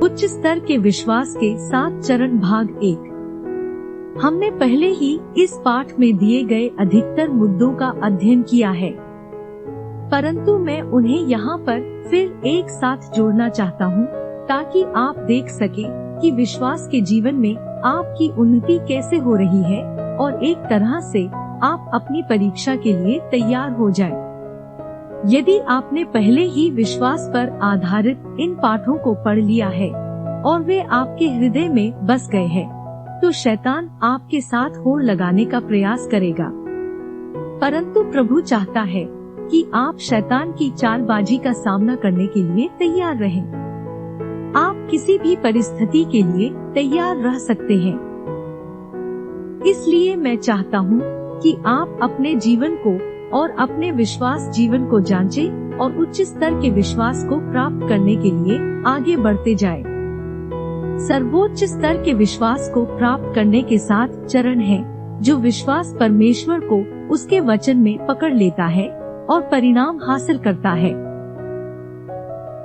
उच्च स्तर के विश्वास के 7 चरण भाग 1। हमने पहले ही इस पाठ में दिए गए अधिकतर मुद्दों का अध्ययन किया है, परंतु मैं उन्हें यहाँ पर फिर एक साथ जोड़ना चाहता हूँ ताकि आप देख सके कि विश्वास के जीवन में आपकी उन्नति कैसे हो रही है और एक तरह से आप अपनी परीक्षा के लिए तैयार हो जाएं। यदि आपने पहले ही विश्वास पर आधारित इन पाठों को पढ़ लिया है और वे आपके हृदय में बस गए हैं, तो शैतान आपके साथ होड़ लगाने का प्रयास करेगा। परंतु प्रभु चाहता है कि आप शैतान की चालबाजी का सामना करने के लिए तैयार रहें। आप किसी भी परिस्थिति के लिए तैयार रह सकते हैं। इसलिए मैं चाहता हूँ कि आप अपने जीवन को और अपने विश्वास जीवन को जांचें और उच्च स्तर के विश्वास को प्राप्त करने के लिए आगे बढ़ते जाएं। सर्वोच्च स्तर के विश्वास को प्राप्त करने के 7 चरण हैं, जो विश्वास परमेश्वर को उसके वचन में पकड़ लेता है और परिणाम हासिल करता है।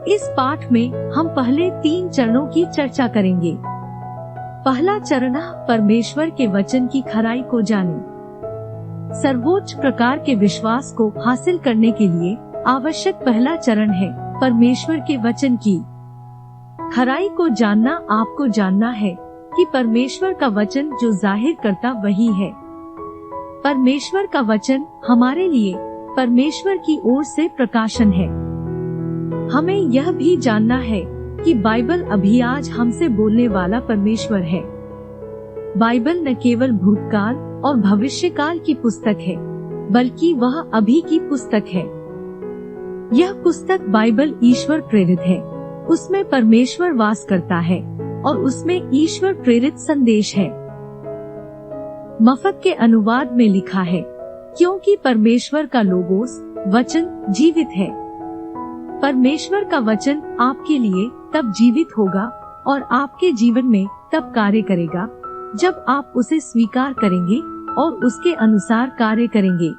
इस पाठ में हम पहले 3 चरणों की चर्चा करेंगे। पहला चरण परमेश्वर के वचन की खराई को जानें। सर्वोच्च प्रकार के विश्वास को हासिल करने के लिए आवश्यक पहला चरण है परमेश्वर के वचन की खराई को जानना। आपको जानना है कि परमेश्वर का वचन जो जाहिर करता वही है। परमेश्वर का वचन हमारे लिए परमेश्वर की ओर से प्रकाशन है। हमें यह भी जानना है कि बाइबल अभी आज हमसे बोलने वाला परमेश्वर है। बाइबल न केवल भूतकाल और भविष्यकाल की पुस्तक है, बल्कि वह अभी की पुस्तक है। यह पुस्तक बाइबल ईश्वर प्रेरित है। उसमें परमेश्वर वास करता है और उसमें ईश्वर प्रेरित संदेश है। मफत के अनुवाद में लिखा है, क्योंकि परमेश्वर का लोगोस वचन जीवित है। परमेश्वर का वचन आपके लिए तब जीवित होगा और आपके जीवन में तब कार्य करेगा जब आप उसे स्वीकार करेंगे और उसके अनुसार कार्य करेंगे।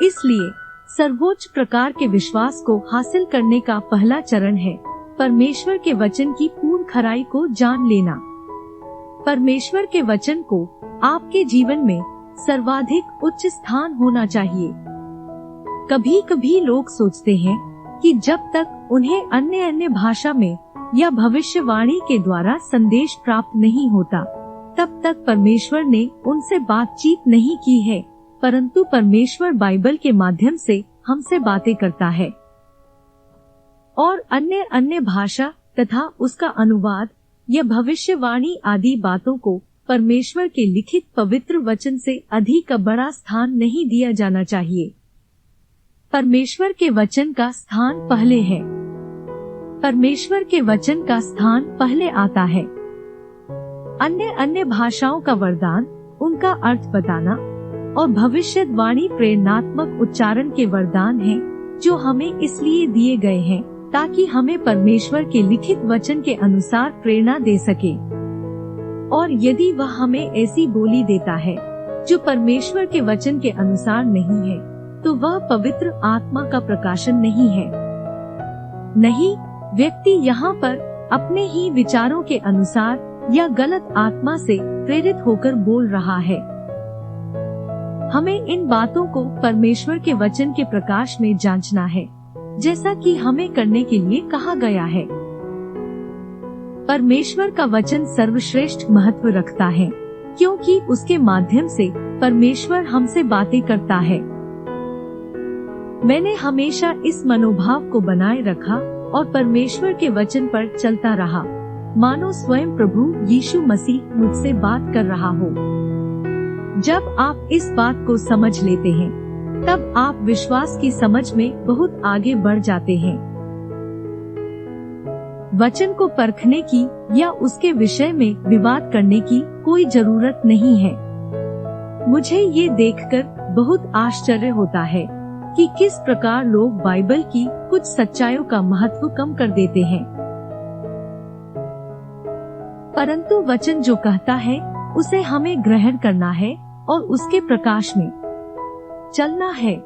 इसलिए सर्वोच्च प्रकार के विश्वास को हासिल करने का पहला चरण है परमेश्वर के वचन की पूर्ण खराई को जान लेना। परमेश्वर के वचन को आपके जीवन में सर्वाधिक उच्च स्थान होना चाहिए। कभी कभी लोग सोचते हैं कि जब तक उन्हें अन्य भाषा में या भविष्यवाणी के द्वारा संदेश प्राप्त नहीं होता, तब तक परमेश्वर ने उनसे बातचीत नहीं की है, परंतु परमेश्वर बाइबल के माध्यम से हमसे बातें करता है। और अन्य भाषा तथा उसका अनुवाद या भविष्यवाणी आदि बातों को परमेश्वर के लिखित पवित्र वचन से अधिक बड़ा स्थान नहीं दिया जाना चाहिए। परमेश्वर के वचन का स्थान पहले है। परमेश्वर के वचन का स्थान पहले आता है। अन्य भाषाओं का वरदान, उनका अर्थ बताना और भविष्यवाणी प्रेरणात्मक उच्चारण के वरदान हैं, जो हमें इसलिए दिए गए हैं ताकि हमें परमेश्वर के लिखित वचन के अनुसार प्रेरणा दे सके। और यदि वह हमें ऐसी बोली देता है जो परमेश्वर के वचन के अनुसार नहीं है, तो वह पवित्र आत्मा का प्रकाशन नहीं है। नहीं, व्यक्ति यहाँ पर अपने ही विचारों के अनुसार या गलत आत्मा से प्रेरित होकर बोल रहा है। हमें इन बातों को परमेश्वर के वचन के प्रकाश में जांचना है, जैसा कि हमें करने के लिए कहा गया है। परमेश्वर का वचन सर्वश्रेष्ठ महत्व रखता है, क्योंकि उसके माध्यम से परमेश्वर हमसे बातें करता है। मैंने हमेशा इस मनोभाव को बनाए रखा और परमेश्वर के वचन पर चलता रहा, मानो स्वयं प्रभु यीशु मसीह मुझसे बात कर रहा हो। जब आप इस बात को समझ लेते हैं, तब आप विश्वास की समझ में बहुत आगे बढ़ जाते हैं। वचन को परखने की या उसके विषय में विवाद करने की कोई जरूरत नहीं है। मुझे ये देखकर बहुत आश्चर्य होता है कि किस प्रकार लोग बाइबल की कुछ सच्चाइयों का महत्व कम कर देते हैं। परंतु वचन जो कहता है उसे हमें ग्रहण करना है और उसके प्रकाश में चलना है।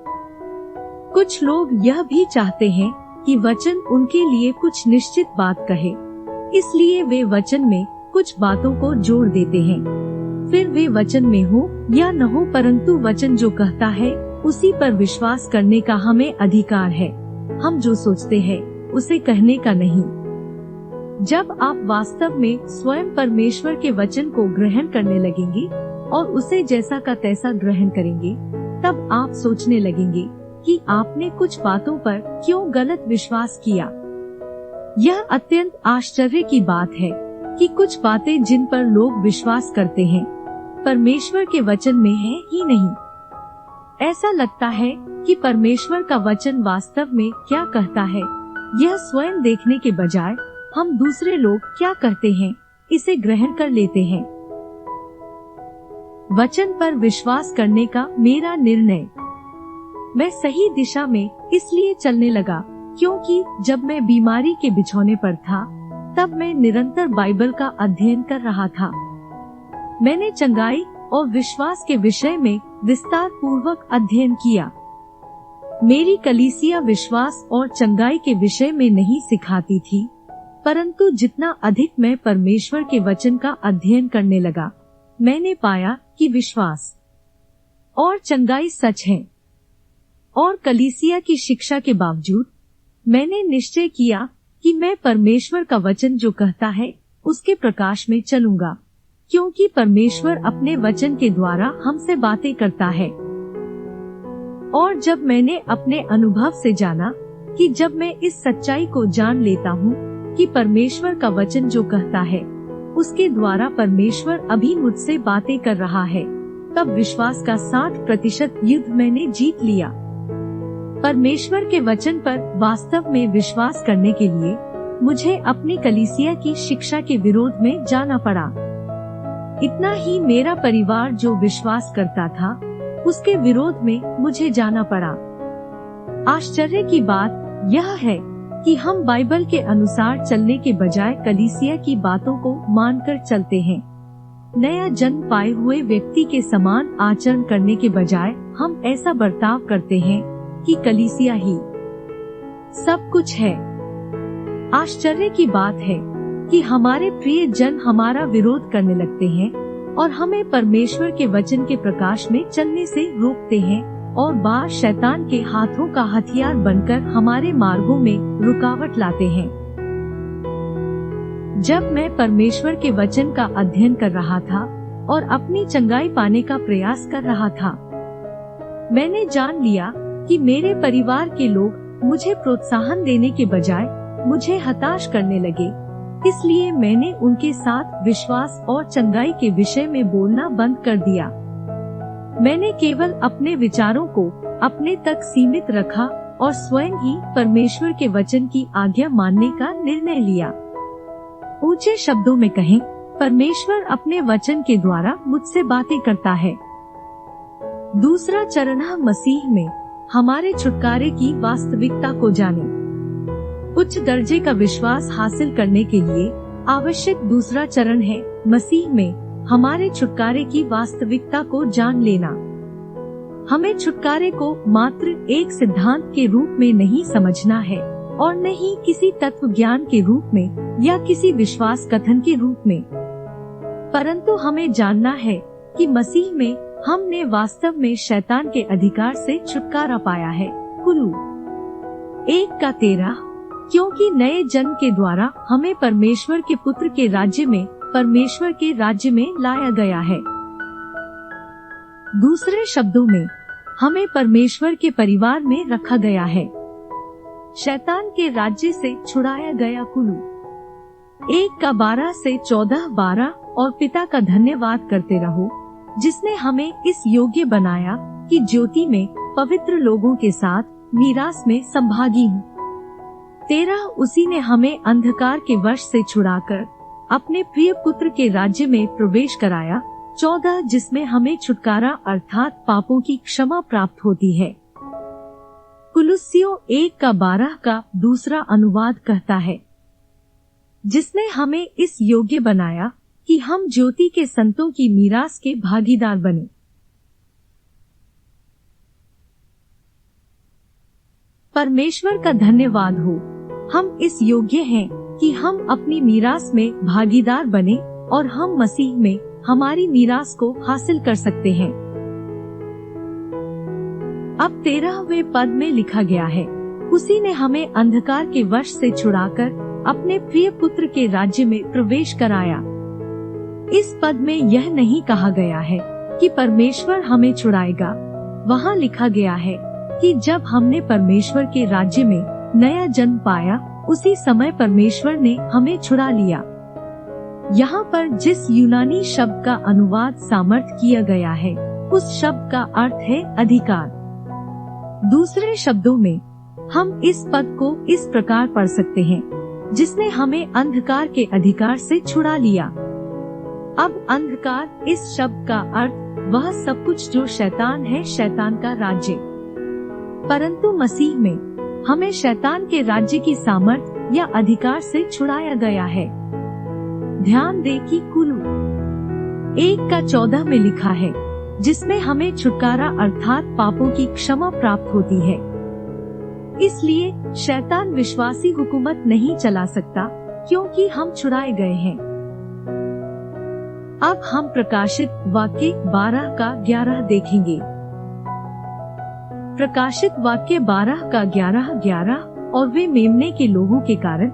कुछ लोग यह भी चाहते हैं कि वचन उनके लिए कुछ निश्चित बात कहे, इसलिए वे वचन में कुछ बातों को जोड़ देते हैं। फिर वे वचन में हो या न हो, परंतु वचन जो कहता है उसी पर विश्वास करने का हमें अधिकार है। हम जो सोचते हैं उसे कहने का नहीं। जब आप वास्तव में स्वयं परमेश्वर के वचन को ग्रहण करने लगेंगे और उसे जैसा का तैसा ग्रहण करेंगे, तब आप सोचने लगेंगे कि आपने कुछ बातों पर क्यों गलत विश्वास किया। यह अत्यंत आश्चर्य की बात है कि कुछ बातें जिन पर लोग विश्वास करते हैं परमेश्वर के वचन में है ही नहीं। ऐसा लगता है कि परमेश्वर का वचन वास्तव में क्या कहता है, यह स्वयं देखने के बजाय हम दूसरे लोग क्या कहते हैं इसे ग्रहण कर लेते हैं। वचन पर विश्वास करने का मेरा निर्णय। मैं सही दिशा में इसलिए चलने लगा क्योंकि जब मैं बीमारी के बिछौने पर था तब मैं निरंतर बाइबल का अध्ययन कर रहा था। मैंने चंगाई और विश्वास के विषय में विस्तार पूर्वक अध्ययन किया। मेरी कलीसिया विश्वास और चंगाई के विषय में नहीं सिखाती थी, परंतु जितना अधिक मैं परमेश्वर के वचन का अध्ययन करने लगा, मैंने पाया कि विश्वास और चंगाई सच है। और कलीसिया की शिक्षा के बावजूद मैंने निश्चय किया कि मैं परमेश्वर का वचन जो कहता है उसके प्रकाश में चलूंगा, क्योंकि परमेश्वर अपने वचन के द्वारा हमसे बातें करता है। और जब मैंने अपने अनुभव से जाना कि जब मैं इस सच्चाई को जान लेता हूँ कि परमेश्वर का वचन जो कहता है उसके द्वारा परमेश्वर अभी मुझसे बातें कर रहा है, तब विश्वास का 60% युद्ध मैंने जीत लिया। परमेश्वर के वचन पर वास्तव में विश्वास करने के लिए मुझे अपनी कलीसिया की शिक्षा के विरोध में जाना पड़ा। इतना ही, मेरा परिवार जो विश्वास करता था उसके विरोध में मुझे जाना पड़ा। आश्चर्य की बात यह है कि हम बाइबल के अनुसार चलने के बजाय कलीसिया की बातों को मानकर चलते हैं। नया जन्म पाए हुए व्यक्ति के समान आचरण करने के बजाय हम ऐसा बर्ताव करते हैं कि कलीसिया ही सब कुछ है। आश्चर्य की बात है कि हमारे प्रिय जन हमारा विरोध करने लगते हैं और हमें परमेश्वर के वचन के प्रकाश में चलने से रोकते हैं और बार शैतान के हाथों का हथियार बनकर हमारे मार्गों में रुकावट लाते हैं। जब मैं परमेश्वर के वचन का अध्ययन कर रहा था और अपनी चंगाई पाने का प्रयास कर रहा था, मैंने जान लिया कि मेरे परिवार के लोग मुझे प्रोत्साहन देने के बजाय मुझे हताश करने लगे। इसलिए मैंने उनके साथ विश्वास और चंगाई के विषय में बोलना बंद कर दिया। मैंने केवल अपने विचारों को अपने तक सीमित रखा और स्वयं ही परमेश्वर के वचन की आज्ञा मानने का निर्णय लिया। ऊंचे शब्दों में कहें, परमेश्वर अपने वचन के द्वारा मुझसे बातें करता है। दूसरा चरण मसीह में हमारे छुटकारे की वास्तविकता को जाने। उच्च दर्जे का विश्वास हासिल करने के लिए आवश्यक दूसरा चरण है मसीह में हमारे छुटकारे की वास्तविकता को जान लेना। हमें छुटकारे को मात्र एक सिद्धांत के रूप में नहीं समझना है और न ही किसी तत्व ज्ञान के रूप में या किसी विश्वास कथन के रूप में, परंतु हमें जानना है कि मसीह में हमने वास्तव में शैतान के अधिकार से छुटकारा पाया है। कुलू 1:13। क्योंकि नए जन्म के द्वारा हमें परमेश्वर के पुत्र के राज्य में, परमेश्वर के राज्य में लाया गया है। दूसरे शब्दों में, हमें परमेश्वर के परिवार में रखा गया है, शैतान के राज्य से छुड़ाया गया। कुलू 1:12 से 14:12। और पिता का धन्यवाद करते रहो जिसने हमें इस योग्य बनाया कि ज्योति में पवित्र लोगों के साथ मीरास में संभागी हूँ। 13। उसी ने हमें अंधकार के वश से छुड़ाकर अपने प्रिय पुत्र के राज्य में प्रवेश कराया। 14। जिसमें हमें छुटकारा अर्थात पापों की क्षमा प्राप्त होती है। कुलुस्सियों 1:12 का दूसरा अनुवाद कहता है, जिसने हमें इस योग्य बनाया कि हम ज्योति के संतों की मीरास के भागीदार बने। परमेश्वर का धन्यवाद हो, हम इस योग्य हैं कि हम अपनी मीरास में भागीदार बने और हम मसीह में हमारी मीरास को हासिल कर सकते हैं। अब 13वें पद में लिखा गया है, उसी ने हमें अंधकार के वश से छुड़ाकर अपने प्रिय पुत्र के राज्य में प्रवेश कराया। इस पद में यह नहीं कहा गया है कि परमेश्वर हमें छुड़ाएगा। वहाँ लिखा गया है कि जब हमने परमेश्वर के राज्य में नया जन्म पाया, उसी समय परमेश्वर ने हमें छुड़ा लिया। यहाँ पर जिस यूनानी शब्द का अनुवाद सामर्थ किया गया है, उस शब्द का अर्थ है अधिकार। दूसरे शब्दों में हम इस पद को इस प्रकार पढ़ सकते हैं, जिसने हमें अंधकार के अधिकार से छुड़ा लिया। अब अंधकार इस शब्द का अर्थ वह सब कुछ जो शैतान है, शैतान का राज्य। परंतु मसीह में हमें शैतान के राज्य की सामर्थ या अधिकार से छुड़ाया गया है। ध्यान दे कि कुलू 1:14 में लिखा है, जिसमें हमें छुटकारा अर्थात पापों की क्षमा प्राप्त होती है। इसलिए शैतान विश्वासी हुकूमत नहीं चला सकता, क्योंकि हम छुड़ाए गए हैं। अब हम प्रकाशित वाक्य 12:11 देखेंगे। प्रकाशित वाक्य 12:11 और वे मेमने के लोगों के कारण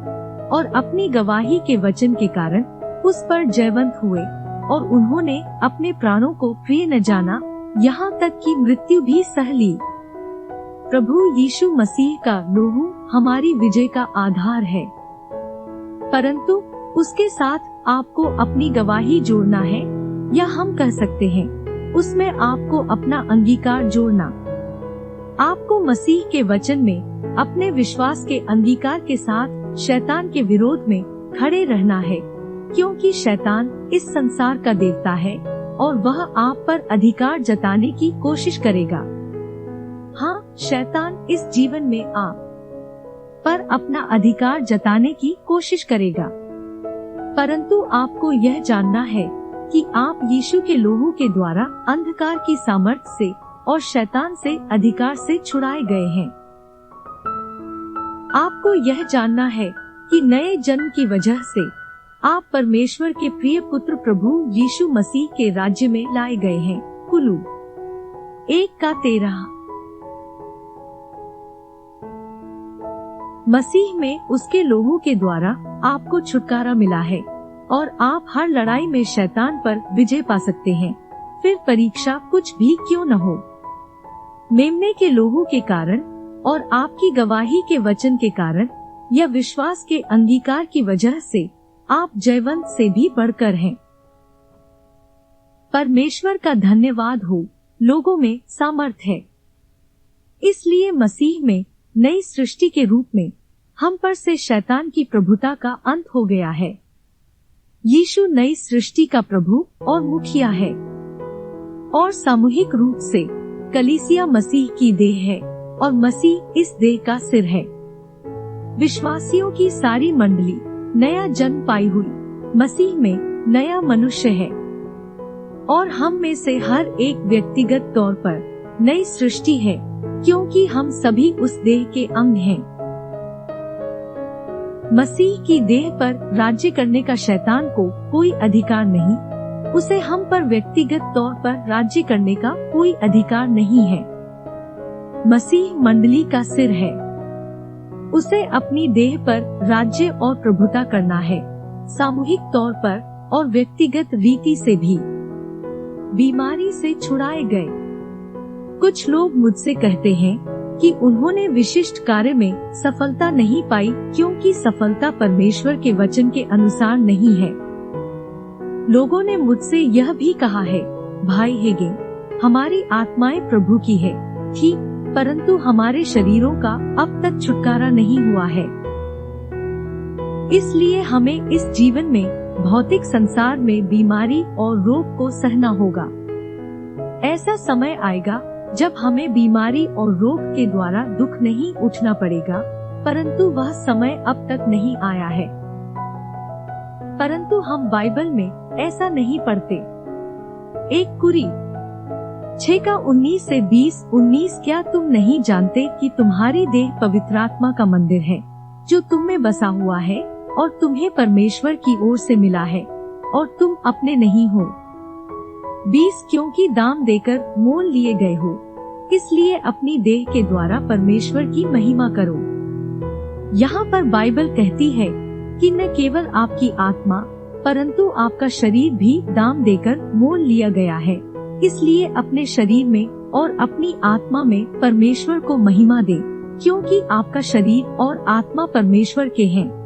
और अपनी गवाही के वचन के कारण उस पर जयवंत हुए, और उन्होंने अपने प्राणों को प्रिय न जाना, यहाँ तक कि मृत्यु भी सह ली। प्रभु यीशु मसीह का लोहू हमारी विजय का आधार है, परंतु उसके साथ आपको अपनी गवाही जोड़ना है, या हम कह सकते हैं उसमें आपको अपना अंगीकार जोड़ना। आपको मसीह के वचन में अपने विश्वास के अंगीकार के साथ शैतान के विरोध में खड़े रहना है, क्योंकि शैतान इस संसार का देवता है और वह आप पर अधिकार जताने की कोशिश करेगा। हाँ, शैतान इस जीवन में आप पर अपना अधिकार जताने की कोशिश करेगा, परंतु आपको यह जानना है कि आप यीशु के लोहू के द्वारा अंधकार की सामर्थ्य से और शैतान से अधिकार से छुड़ाए गए हैं। आपको यह जानना है कि नए जन्म की वजह से आप परमेश्वर के प्रिय पुत्र प्रभु यीशु मसीह के राज्य में लाए गए हैं। कुलू 1:13। मसीह में उसके लोहू के द्वारा आपको छुटकारा मिला है और आप हर लड़ाई में शैतान पर विजय पा सकते हैं, फिर परीक्षा कुछ भी क्यों न हो। मेमने के लोहू के कारण और आपकी गवाही के वचन के कारण या विश्वास के अंगीकार की वजह से आप जयवंत से भी बढ़कर हैं। परमेश्वर का धन्यवाद हो, लोगों में सामर्थ्य है। इसलिए मसीह में नई सृष्टि के रूप में हम पर से शैतान की प्रभुता का अंत हो गया है। यीशु नई सृष्टि का प्रभु और मुखिया है, और सामूहिक रूप से कलीसिया मसीह की देह है और मसीह इस देह का सिर है। विश्वासियों की सारी मंडली नया जन्म पाई हुई मसीह में नया मनुष्य है, और हम में से हर एक व्यक्तिगत तौर पर नई सृष्टि है, क्योंकि हम सभी उस देह के अंग हैं। मसीह की देह पर राज्य करने का शैतान को कोई अधिकार नहीं, उसे हम पर व्यक्तिगत तौर पर राज्य करने का कोई अधिकार नहीं है। मसीह मंडली का सिर है, उसे अपनी देह पर राज्य और प्रभुता करना है, सामूहिक तौर पर और व्यक्तिगत रीति से भी। बीमारी से छुड़ाए गए। कुछ लोग मुझसे कहते हैं कि उन्होंने विशिष्ट कार्य में सफलता नहीं पाई, क्योंकि सफलता परमेश्वर के वचन के अनुसार नहीं है। लोगों ने मुझसे यह भी कहा है, भाई हेगे, हमारी आत्माएं प्रभु की है, ठीक, परंतु हमारे शरीरों का अब तक छुटकारा नहीं हुआ है। इसलिए हमें इस जीवन में भौतिक संसार में बीमारी और रोग को सहना होगा। ऐसा समय आएगा जब हमें बीमारी और रोग के द्वारा दुख नहीं उठना पड़ेगा, परंतु वह समय अब तक नहीं आया है। परंतु हम बाइबल में ऐसा नहीं पढ़ते। 1 कुरी 6:19-20। क्या तुम नहीं जानते कि तुम्हारी देह पवित्र आत्मा का मंदिर है, जो तुम में बसा हुआ है और तुम्हें परमेश्वर की ओर से मिला है, और तुम अपने नहीं हो। 20 क्योंकि दाम देकर मोल लिए गए हो, इसलिए अपनी देह के द्वारा परमेश्वर की महिमा करो। यहाँ पर बाइबल कहती है कि न केवल आपकी आत्मा परंतु आपका शरीर भी दाम देकर मोल लिया गया है, इसलिए अपने शरीर में और अपनी आत्मा में परमेश्वर को महिमा दे, क्योंकि आपका शरीर और आत्मा परमेश्वर के हैं।